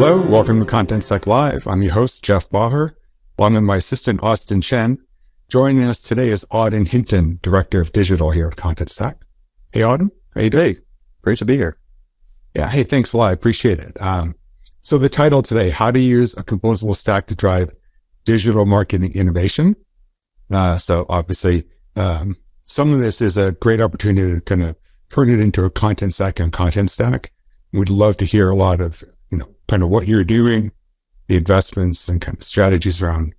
Hello, welcome to Contentstack Live. I'm your host, Jeff Baher, along with my assistant, Austin Chen. Joining us today is Auden Hinton, Director of Digital here at Contentstack. Hey, Auden. How you doing? Hey, great to be here. Yeah, hey, thanks a lot. I appreciate it. So the title today, how to use a composable stack to drive digital marketing innovation. So obviously, some of this is a great opportunity to kind of turn it into a content stack and content stack. We'd love to hear a lot of, kind of what you're doing, the investments and kind of strategies around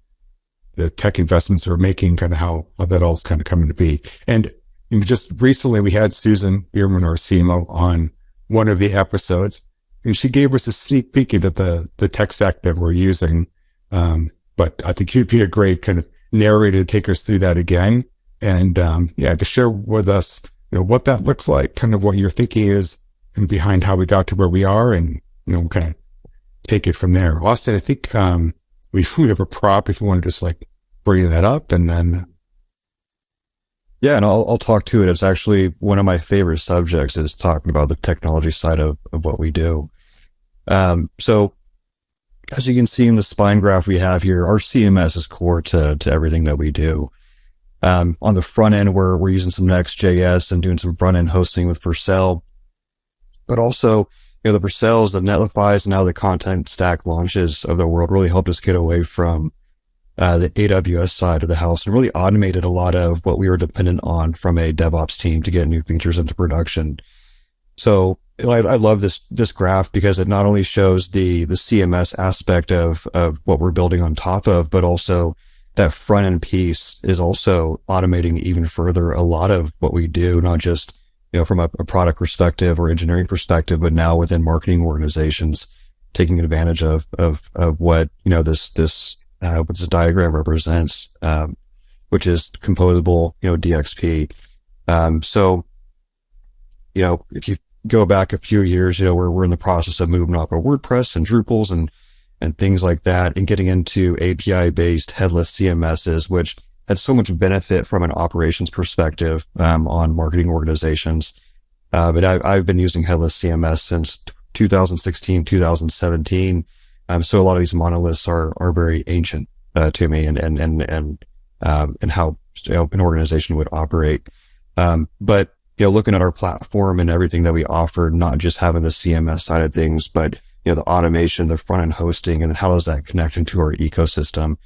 the tech investments we're making, kind of how that all's kind of coming to be. And just recently we had Susan Bierman, our CMO, on one of the episodes, and she gave us a sneak peek into the tech stack that we're using. But I think you'd be a great kind of narrator to take us through that again. And, to share with us, what that looks like, kind of what your thinking is and behind how we got to where we are and, kind of take it from there. Austin, I think, we have a prop if you want to just bring that up and then. Yeah. And I'll talk to it. It's actually one of my favorite subjects is talking about the technology side of what we do. So as you can see in the spine graph we have here, our CMS is core to everything that we do. On the front end, we're using some Next.js and doing some front end hosting with Vercel, but also, the Vercels, the Netlifys, and now the Contentstack launches of the world really helped us get away from the AWS side of the house and really automated a lot of what we were dependent on from a DevOps team to get new features into production. So I love this graph because it not only shows the CMS aspect of what we're building on top of, but also that front end piece is also automating even further a lot of what we do, not just from a product perspective or engineering perspective, but now within marketing organizations, taking advantage of what, what this diagram represents, which is composable, DXP. So, if you go back a few years, we're in the process of moving off of WordPress and Drupals and things like that and getting into API based headless CMSs, which had so much benefit from an operations perspective, on marketing organizations. But I've been using headless CMS since 2016, 2017. So a lot of these monoliths are very ancient, to me and how an organization would operate. But, looking at our platform and everything that we offer, not just having the CMS side of things, but, the automation, the front end hosting, and then how does that connect into our ecosystem?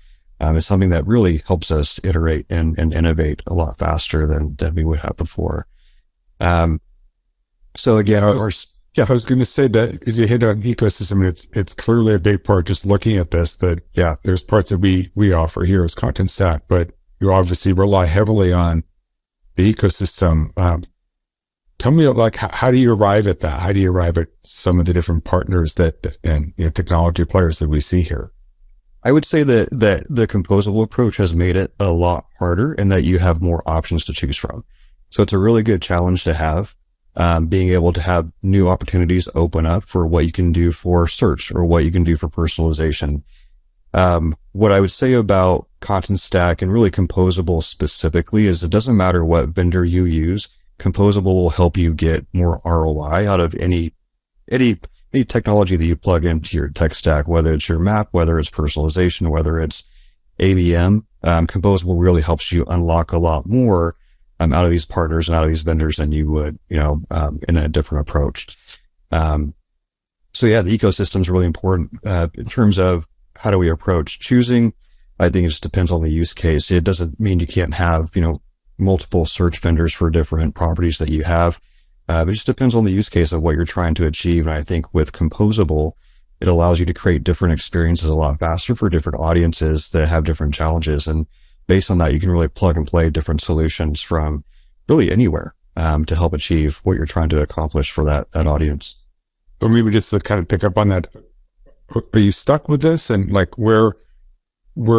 Is something that really helps us iterate and innovate a lot faster than we would have before. So again, I was going to say that because you hit on ecosystem, it's clearly a big part just looking at this that, there's parts that we offer here as Contentstack, but you obviously rely heavily on the ecosystem. Tell me how do you arrive at that? How do you arrive at some of the different partners and technology players that we see here? I would say that the composable approach has made it a lot harder and that you have more options to choose from. So it's a really good challenge to have, being able to have new opportunities open up for what you can do for search or what you can do for personalization. What I would say about Contentstack and really composable specifically is it doesn't matter what vendor you use, composable will help you get more ROI out of any technology that you plug into your tech stack, whether it's your map, whether it's personalization, whether it's ABM, composable really helps you unlock a lot more, out of these partners and out of these vendors than you would, in a different approach. The ecosystem is really important, in terms of how do we approach choosing. I think it just depends on the use case. It doesn't mean you can't have, multiple search vendors for different properties that you have. It just depends on the use case of what you're trying to achieve. And I think with composable, it allows you to create different experiences a lot faster for different audiences that have different challenges. And based on that, you can really plug and play different solutions from really anywhere, to help achieve what you're trying to accomplish for that audience. So maybe just to kind of pick up on that, are you stuck with this? And where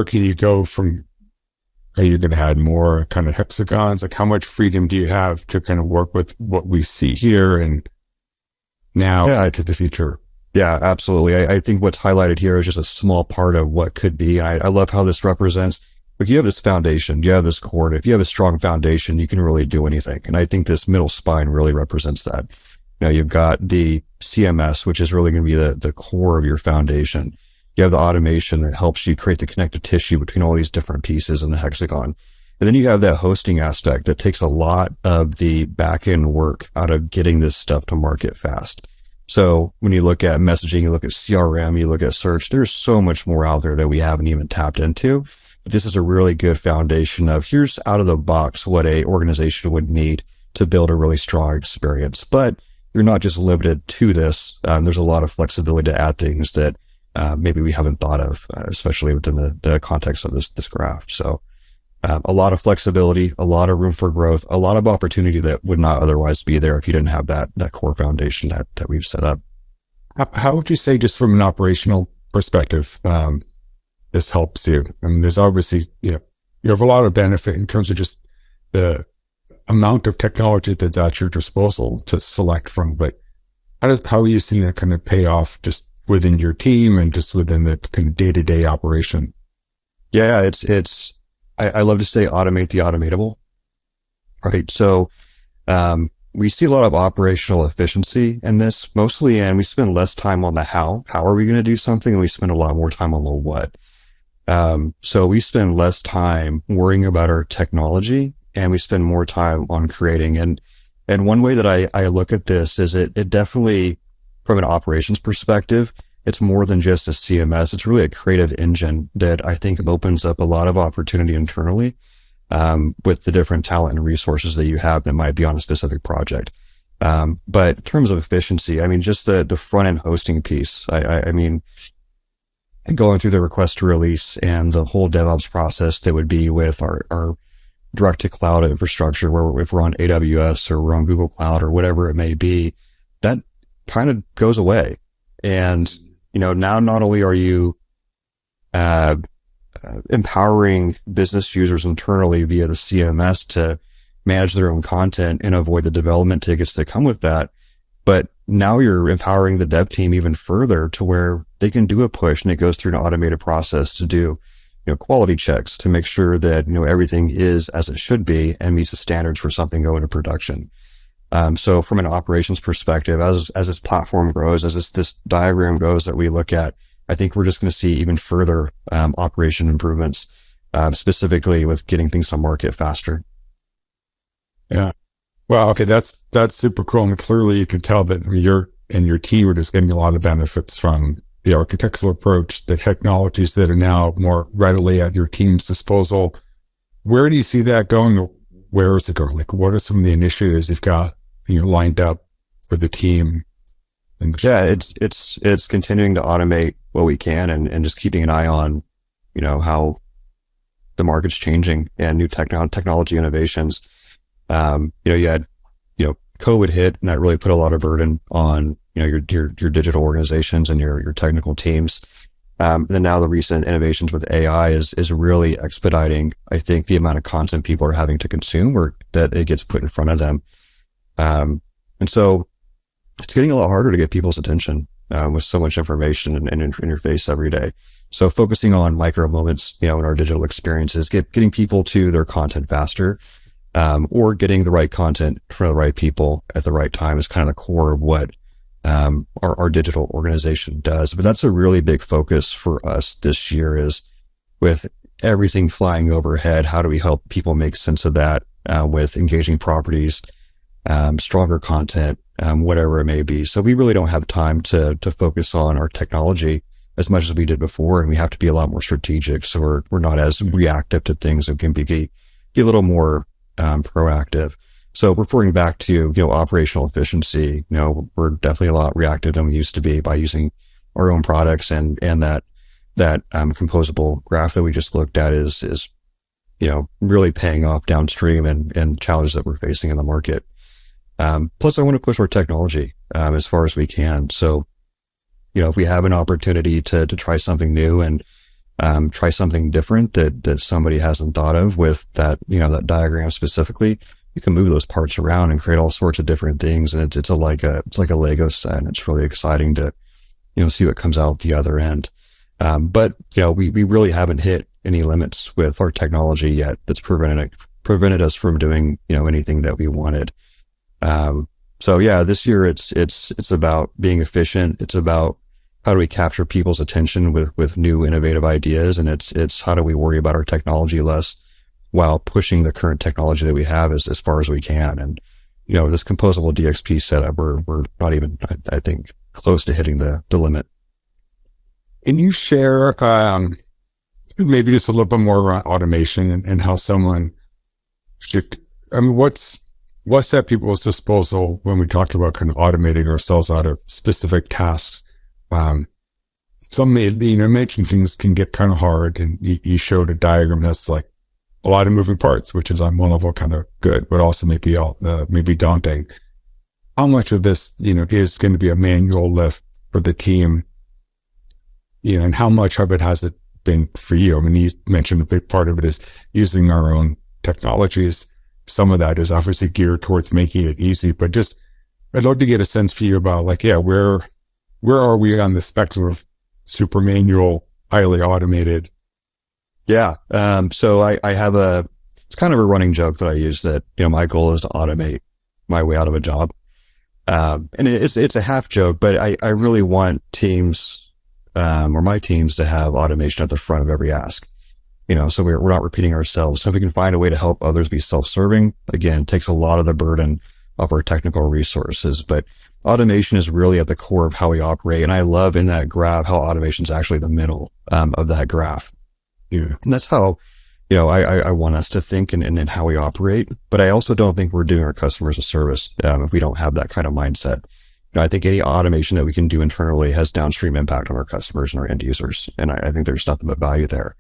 can you go from? Are you going to add more kind of hexagons? How much freedom do you have to kind of work with what we see here and now to the future? Yeah, absolutely. I think what's highlighted here is just a small part of what could be. I love how this represents, you have this foundation, you have this core. If you have a strong foundation, you can really do anything. And I think this middle spine really represents that. you've got the CMS, which is really going to be the core of your foundation. You have the automation that helps you create the connective tissue between all these different pieces in the hexagon. And then you have that hosting aspect that takes a lot of the back end work out of getting this stuff to market fast. So when you look at messaging, you look at CRM, you look at search, there's so much more out there that we haven't even tapped into. But this is a really good foundation of here's out of the box what a organization would need to build a really strong experience. But you're not just limited to this. There's a lot of flexibility to add things that maybe we haven't thought of, especially within the context of this graph. So a lot of flexibility, a lot of room for growth, a lot of opportunity that would not otherwise be there if you didn't have that core foundation that we've set up. How would you say, just from an operational perspective, this helps you? I mean, there's obviously, you have a lot of benefit in terms of just the amount of technology that's at your disposal to select from, but how are you seeing that kind of pay off just within your team and just within the kind of day-to-day operation? Yeah, I love to say automate the automatable, right? So, we see a lot of operational efficiency in this mostly, and we spend less time on the how are we going to do something? And we spend a lot more time on the what. So we spend less time worrying about our technology and we spend more time on creating. And one way that I look at this is it definitely, from an operations perspective, it's more than just a CMS. It's really a creative engine that I think opens up a lot of opportunity internally, with the different talent and resources that you have that might be on a specific project. But in terms of efficiency, I mean, just the front end hosting piece, I mean, going through the request to release and the whole DevOps process that would be with our direct to cloud infrastructure, where if we're on AWS or we're on Google Cloud or whatever it may be, that kind of goes away. And, now not only are you, empowering business users internally via the CMS to manage their own content and avoid the development tickets that come with that, but now you're empowering the dev team even further to where they can do a push and it goes through an automated process to do, quality checks to make sure that, everything is as it should be and meets the standards for something going to production. So from an operations perspective, as this platform grows, as this diagram goes that we look at, I think we're just going to see even further operation improvements, specifically with getting things to market faster. Yeah. Well, okay, that's super cool. And clearly you can tell that you're and your team are just getting a lot of benefits from the architectural approach, the technologies that are now more readily at your team's disposal. Where do you see that going? Where is it going? Like, what are some of the initiatives you've got, lined up for the team? Yeah, it's continuing to automate what we can and just keeping an eye on, how the market's changing and new technology innovations. You had, COVID hit and that really put a lot of burden on, your digital organizations and your technical teams. Then now the recent innovations with AI is really expediting, I think, the amount of content people are having to consume or that it gets put in front of them. And so it's getting a lot harder to get people's attention, with so much information and in your face every day. So focusing on micro moments, in our digital experiences, getting people to their content faster, or getting the right content for the right people at the right time is kind of the core of what, our digital organization does. But that's a really big focus for us this year, is with everything flying overhead. How do we help people make sense of that, with engaging properties, stronger content, whatever it may be. So we really don't have time to focus on our technology as much as we did before. And we have to be a lot more strategic. So we're not as reactive to things and can be a little more, proactive. So referring back to, operational efficiency, we're definitely a lot reactive than we used to be by using our own products and that composable graph that we just looked at is really paying off downstream and challenges that we're facing in the market. Plus I want to push our technology, as far as we can. So, if we have an opportunity to try something new and, try something different that somebody hasn't thought of with that, that diagram specifically, you can move those parts around and create all sorts of different things. And it's like a Lego set, and it's really exciting to, see what comes out the other end. But, we really haven't hit any limits with our technology yet that's prevented us from doing, anything that we wanted. So So yeah, this year it's about being efficient. It's about how do we capture people's attention with new innovative ideas, and it's how do we worry about our technology less while pushing the current technology that we have as far as we can. And this composable DXP setup, we're not even, I think, close to hitting the limit. Can you share maybe just a little bit more around automation and how someone should, what's at people's disposal when we talk about kind of automating ourselves out of specific tasks? Some mentioned things can get kind of hard, and you showed a diagram that's like a lot of moving parts, which is on one level kind of good, but also maybe daunting. How much of this, is going to be a manual lift for the team, and how much of it has it been for you? I mean, you mentioned a big part of it is using our own technologies. Some of that is obviously geared towards making it easy, but just, I'd love to get a sense for you about where are we on the spectrum of super manual, highly automated? Yeah. So I have it's kind of a running joke that I use that, my goal is to automate my way out of a job. And it's a half joke, but I really want teams, or my teams to have automation at the front of every ask, so we're not repeating ourselves. So if we can find a way to help others be self-serving, again, it takes a lot of the burden of our technical resources, but automation is really at the core of how we operate. And I love in that graph how automation is actually the middle, of that graph. Yeah. And that's how, I want us to think and how we operate. But I also don't think we're doing our customers a service, if we don't have that kind of mindset. I think any automation that we can do internally has downstream impact on our customers and our end users. And I think there's nothing but value there.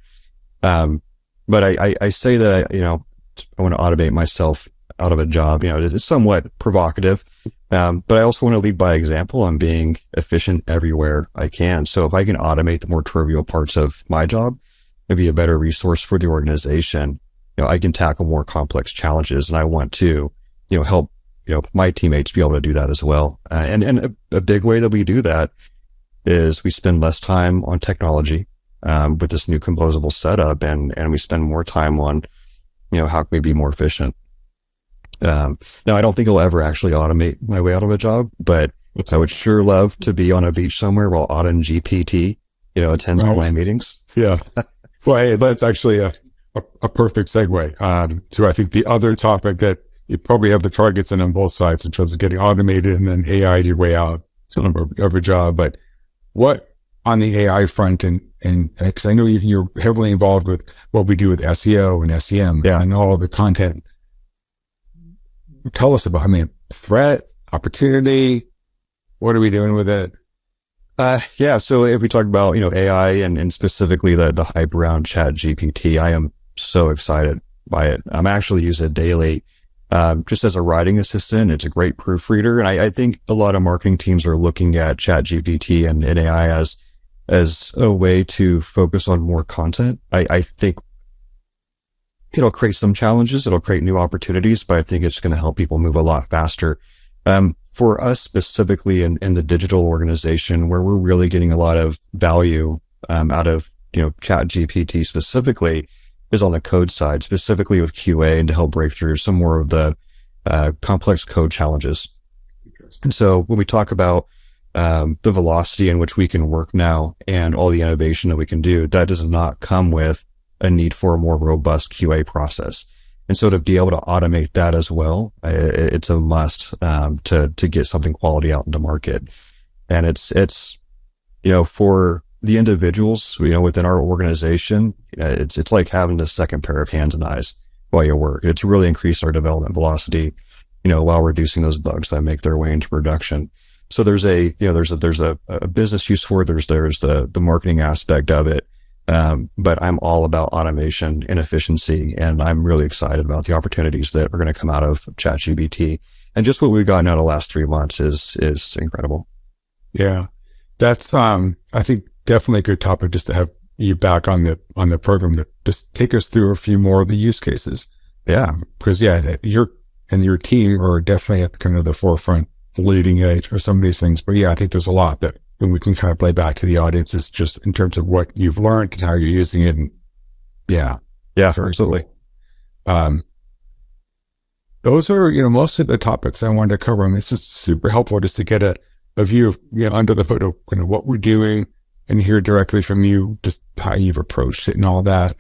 But I say that, I want to automate myself out of a job. It's somewhat provocative. But I also want to lead by example on being efficient everywhere I can. So if I can automate the more trivial parts of my job, maybe a better resource for the organization, I can tackle more complex challenges, and I want to, help, my teammates be able to do that as well. And a big way that we do that is we spend less time on technology, with this new composable setup, and we spend more time on, how can we be more efficient? Now I don't think I'll ever actually automate my way out of a job, but I would sure love to be on a beach somewhere while Auden GPT, attends all my meetings. Yeah. Well, hey, that's actually a perfect segue, to I think the other topic that you probably have the targets in on both sides in terms of getting automated and then AI your way out of a job. But what on the AI front, and because I know you're heavily involved with what we do with SEO and SEM, and all the content. Tell us about, threat, opportunity. What are we doing with it? Yeah. So if we talk about, AI and specifically the hype around ChatGPT, I am so excited by it. I'm actually use it daily, just as a writing assistant. It's a great proofreader. And I think a lot of marketing teams are looking at ChatGPT and AI as a way to focus on more content. I think it'll create some challenges. It'll create new opportunities, but I think it's going to help people move a lot faster. For us specifically in the digital organization, where we're really getting a lot of value, out of, ChatGPT specifically, is on the code side, specifically with QA, and to help break through some more of the, complex code challenges. And so when we talk about, the velocity in which we can work now and all the innovation that we can do, that does not come with a need for a more robust QA process. And so to be able to automate that as well, it's a must, to get something quality out into market. And it's, for the individuals, within our organization, it's like having a second pair of hands and eyes while you work. It's really increased our development velocity, while reducing those bugs that make their way into production. So there's a business use for it. There's the marketing aspect of it. But I'm all about automation and efficiency, and I'm really excited about the opportunities that are going to come out of ChatGPT. And just what we've gotten out of the last 3 months is incredible. Yeah. That's, I think definitely a good topic just to have you back on the program to just take us through a few more of the use cases. Yeah. Because your team are definitely at kind of the forefront, the leading edge for some of these things. But yeah, I think there's a lot that and we can kind of play back to the audience is just in terms of what you've learned and how you're using it. And yeah, absolutely. Cool. those are, most of the topics I wanted to cover. I mean, it's just super helpful just to get a view of, under the hood of kind of what we're doing and hear directly from you, just how you've approached it and all that.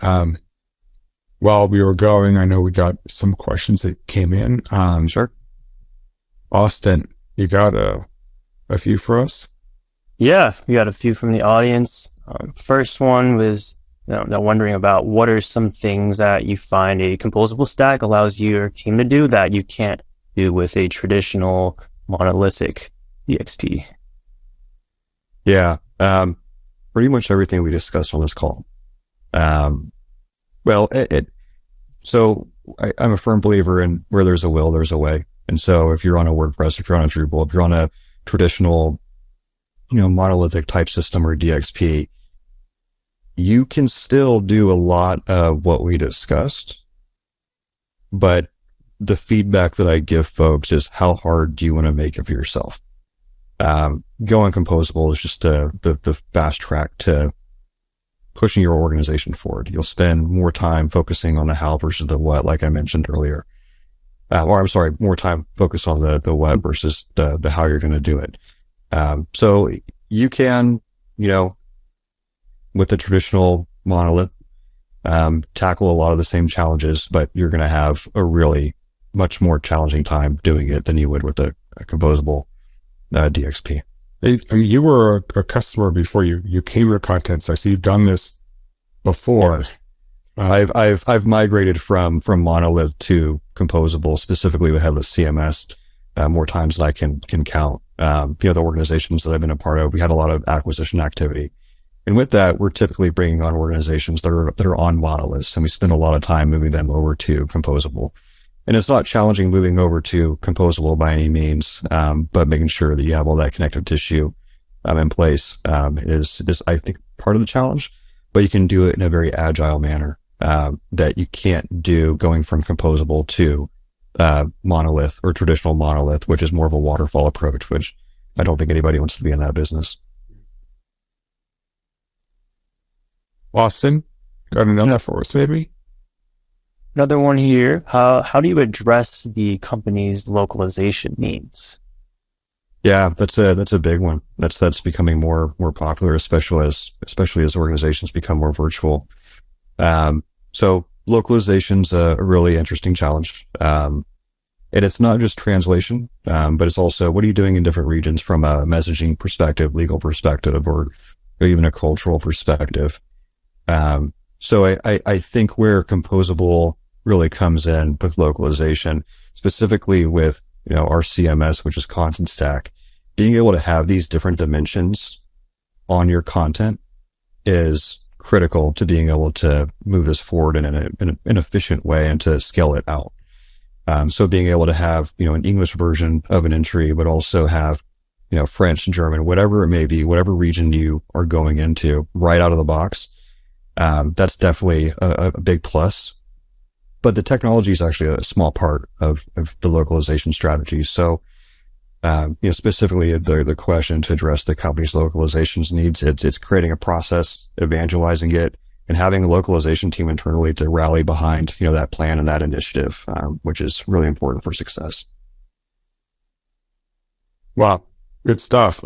While we were going, I know we got some questions that came in. Sure. Austin, you got a few for us? Yeah, we got a few from the audience. First one was they're wondering about what are some things that you find a composable stack allows your team to do that you can't do with a traditional monolithic DXP. Yeah, pretty much everything we discussed on this call. Well, so I'm a firm believer in where there's a will, there's a way. And so if you're on a WordPress, if you're on a Drupal, if you're on a traditional, monolithic type system or DXP, you can still do a lot of what we discussed. But the feedback that I give folks is, how hard do you want to make it for yourself? Going composable is just the fast track to pushing your organization forward. You'll spend more time focusing on the how versus the what, like I mentioned earlier. More time focused on the what versus the how you're going to do it. So you can, with the traditional monolith, tackle a lot of the same challenges, but you're going to have a really much more challenging time doing it than you would with a composable DXP. I mean, you were a customer before you came to Contentstack, so you've done this before. Yeah. I've migrated from monolith to composable, specifically with headless CMS, more times than I can count. The organizations that I've been a part of, we had a lot of acquisition activity. And with that, we're typically bringing on organizations that are on monoliths, and we spend a lot of time moving them over to composable. And it's not challenging moving over to composable by any means, but making sure that you have all that connective tissue in place is I think part of the challenge. But you can do it in a very agile manner that you can't do going from composable to monolith or traditional monolith, which is more of a waterfall approach, which I don't think anybody wants to be in that business. Austin, got another for us, maybe? Another one here. How do you address the company's localization needs? Yeah, that's a big one. That's becoming more popular, especially as organizations become more virtual. So localization's a really interesting challenge. And it's not just translation, but it's also, what are you doing in different regions from a messaging perspective, legal perspective, or even a cultural perspective. So I think where composable really comes in with localization, specifically with, our CMS, which is Contentstack, being able to have these different dimensions on your content is critical to being able to move this forward in an efficient way and to scale it out. So being able to have, an English version of an entry, but also have, French, German, whatever it may be, whatever region you are going into right out of the box. That's definitely a big plus. But the technology is actually a small part of the localization strategy. So, specifically the question to address the company's localizations needs, it's creating a process, evangelizing it, and having a localization team internally to rally behind, that plan and that initiative, which is really important for success. Wow. Good stuff.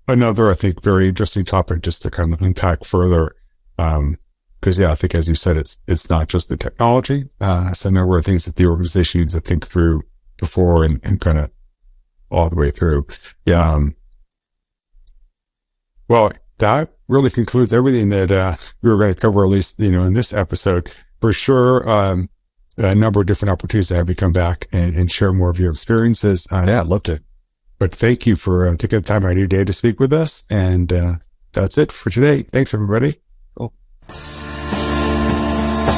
Another, I think, very interesting topic just to kind of unpack further. Because I think, as you said, it's not just the technology. So a number of things that the organization needs to think through before and kind of all the way through. Yeah. Well, that really concludes everything that we were going to cover, at least, in this episode. For sure, a number of different opportunities to have you come back and share more of your experiences. Yeah, I'd love to. But thank you for taking the time out of your day to speak with us. And that's it for today. Thanks, everybody. Cool.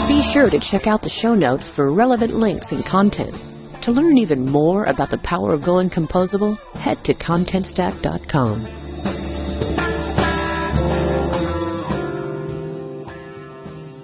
Be sure to check out the show notes for relevant links and content. To learn even more about the power of going composable, head to contentstack.com.